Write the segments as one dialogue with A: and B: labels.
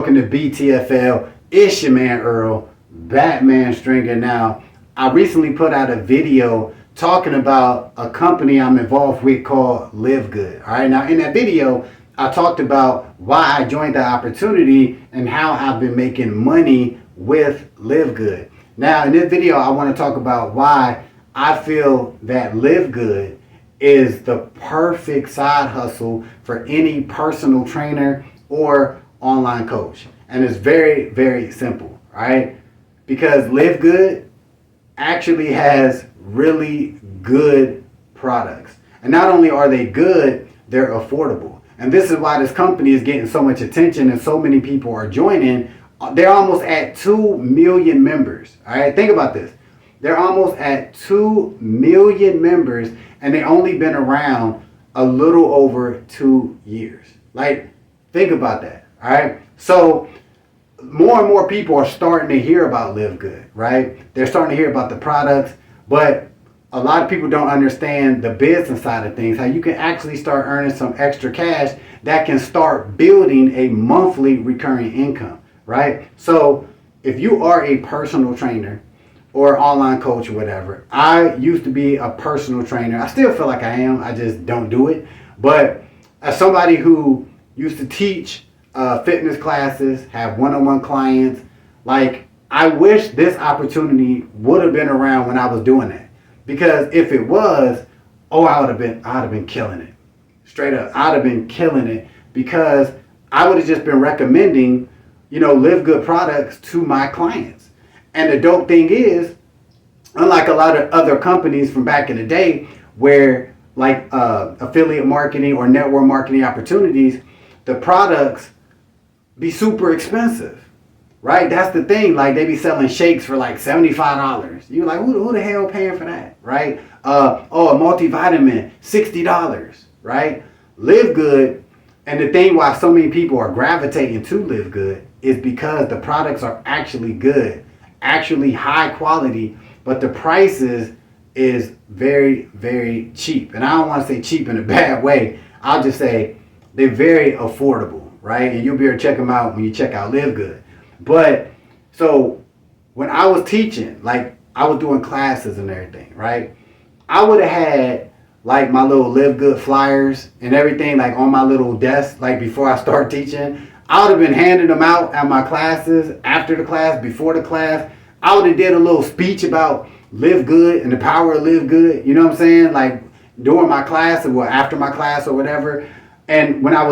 A: Welcome to BTFL. It's your man Earl, Batman Stringer. Now, I recently put out a video talking about a company I'm involved with called LiveGood. All right, now in that video, I talked about why I joined the opportunity and how I've been making money with LiveGood. Now, in this video, I want to talk about why I feel that LiveGood is the perfect side hustle for any personal trainer or online coach. And it's very, very simple, right? Because LiveGood actually has really good products. And not only are they good, they're affordable. And this is why this company is getting so much attention and so many people are joining. They're almost at 2 million members. All right, think about this. They're almost at 2 million members and they only been around a little over 2 years. Like, think about that. All right. So more and more people are starting to hear about LiveGood, right? They're starting to hear about the products, but a lot of people don't understand the business side of things, how you can actually start earning some extra cash that can start building a monthly recurring income, right? So if you are a personal trainer or online coach or whatever, I used to be a personal trainer. I still feel like I am. I just don't do it. But as somebody who used to teach fitness classes, have one-on-one clients, like, I wish this opportunity would have been around when I was doing that. Because if it was, I'd have been killing it. Straight up, I'd have been killing it because I would have just been recommending, LiveGood products to my clients. And the dope thing is, unlike a lot of other companies from back in the day where like affiliate marketing or network marketing opportunities, the products be super expensive, right? That's the thing. Like, they be selling shakes for like $75. You're like, who the hell paying for that, right? A multivitamin, $60, right? LiveGood, and the thing why so many people are gravitating to LiveGood is because the products are actually good, actually high quality, but the prices is very, very cheap. And I don't want to say cheap in a bad way. I'll just say they're very affordable, right? And you'll be able to check them out when you check out LiveGood. But so when I was teaching, like I was doing classes and everything, right? I would have had like my little LiveGood flyers and everything like on my little desk, like before I start teaching. I would have been handing them out at my classes, after the class, before the class. I would have did a little speech about LiveGood and the power of LiveGood. You know what I'm saying? Like during my class or after my class or whatever. And when I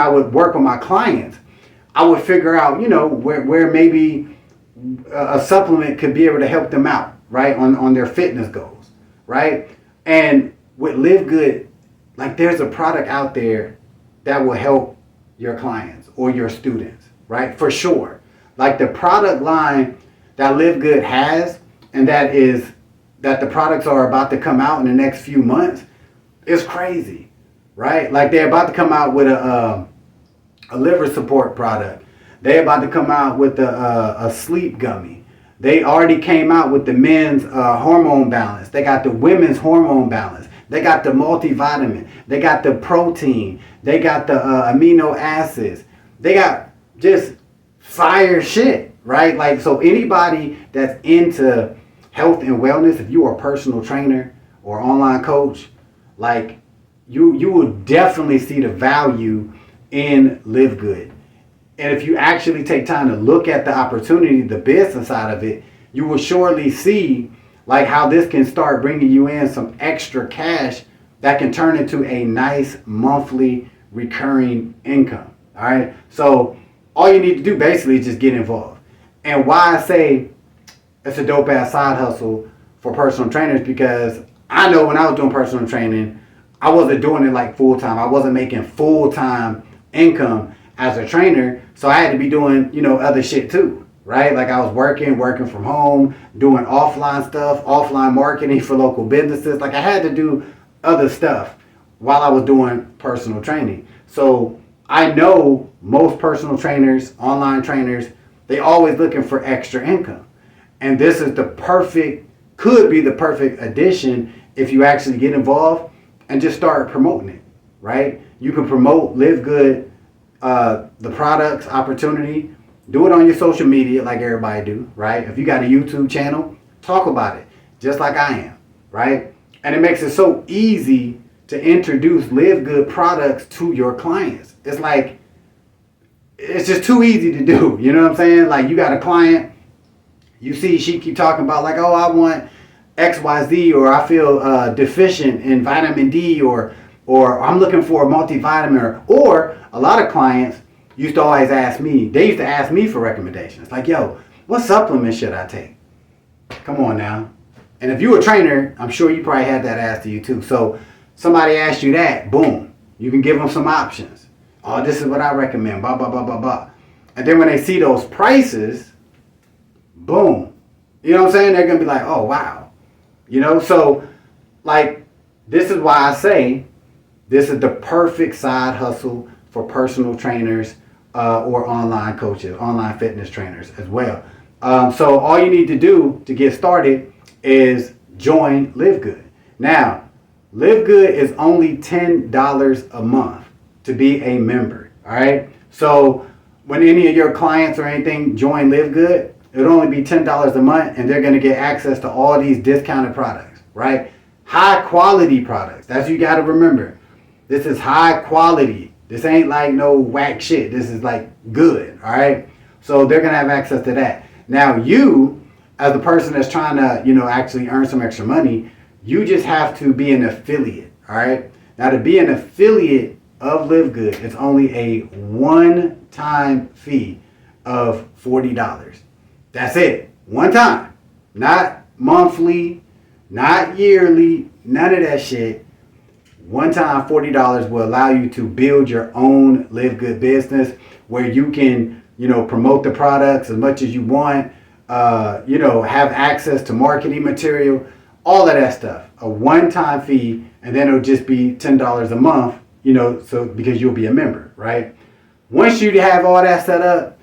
A: would work with my clients, I would figure out, where maybe a supplement could be able to help them out, right, on their fitness goals, right? And with LiveGood, like there's a product out there that will help your clients or your students, right? For sure. Like the product line that LiveGood has, and that the products are about to come out in the next few months, is crazy, right? Like they're about to come out with a liver support product. They're about to come out with a sleep gummy. They already came out with the men's hormone balance. They got the women's hormone balance. They got the multivitamin. They got the protein. They got the amino acids. They got just fire shit, right? Like, so anybody that's into health and wellness, if you are a personal trainer or online coach, like you will definitely see the value in LiveGood. And if you actually take time to look at the opportunity, the business side of it, you will surely see like how this can start bringing you in some extra cash that can turn into a nice monthly recurring income. All right. So all you need to do basically is just get involved. And why I say it's a dope ass side hustle for personal trainers, because I know when I was doing personal training, I wasn't doing it like full time. I wasn't making full time income as a trainer, so I had to be doing, other shit too, right? Like I was working from home, doing offline stuff, offline marketing for local businesses. Like I had to do other stuff while I was doing personal training. So I know most personal trainers, online trainers, they always looking for extra income. And this is could be the perfect addition if you actually get involved and just start promoting it, right? You can promote LiveGood the products opportunity. Do it on your social media like everybody do, right? If you got a YouTube channel, talk about it just like I am, right? And it makes it so easy to introduce Live Good products to your clients. It's like, it's just too easy to do. You know what I'm saying? Like, you got a client, you see she keep talking about like, oh, I want XYZ, or I feel deficient in vitamin D, or I'm looking for a multivitamin, or a lot of clients used to always ask me, they used to ask me for recommendations. Like, yo, what supplements should I take? Come on now. And if you're a trainer, I'm sure you probably had that asked to you too. So somebody asked you that, boom, you can give them some options. Oh, this is what I recommend, blah, blah, blah, blah, blah. And then when they see those prices, boom. You know what I'm saying? They're going to be like, oh, wow. You know, so like, this is why I say this is the perfect side hustle for personal trainers or online coaches, online fitness trainers as well. So all you need to do to get started is join Live Good. Now, Live Good is only $10 a month to be a member. All right. So when any of your clients or anything join Live Good, it'll only be $10 a month, and they're going to get access to all these discounted products, right? High quality products. That's what you got to remember. This is high quality. This ain't like no whack shit. This is like good, all right? So they're going to have access to that. Now, you, as the person that's trying to, you know, actually earn some extra money, you just have to be an affiliate, all right? Now, to be an affiliate of Live Good, it's only a one-time fee of $40. That's it. One time. Not monthly, not yearly, none of that shit. One time, $40 will allow you to build your own Live Good business where you can, you know, promote the products as much as you want, you know, have access to marketing material, all of that stuff. A one-time fee, and then it'll just be $10 a month, you know, so because you'll be a member, right? Once you have all that set up,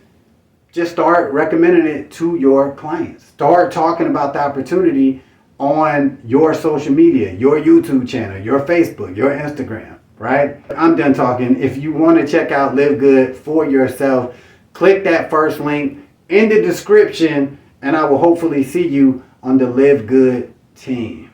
A: just start recommending it to your clients. Start talking about the opportunity on your social media, your YouTube channel, your Facebook, your Instagram, right? I'm done talking. If you want to check out Live Good for yourself, click that first link in the description, and I will hopefully see you on the Live Good team.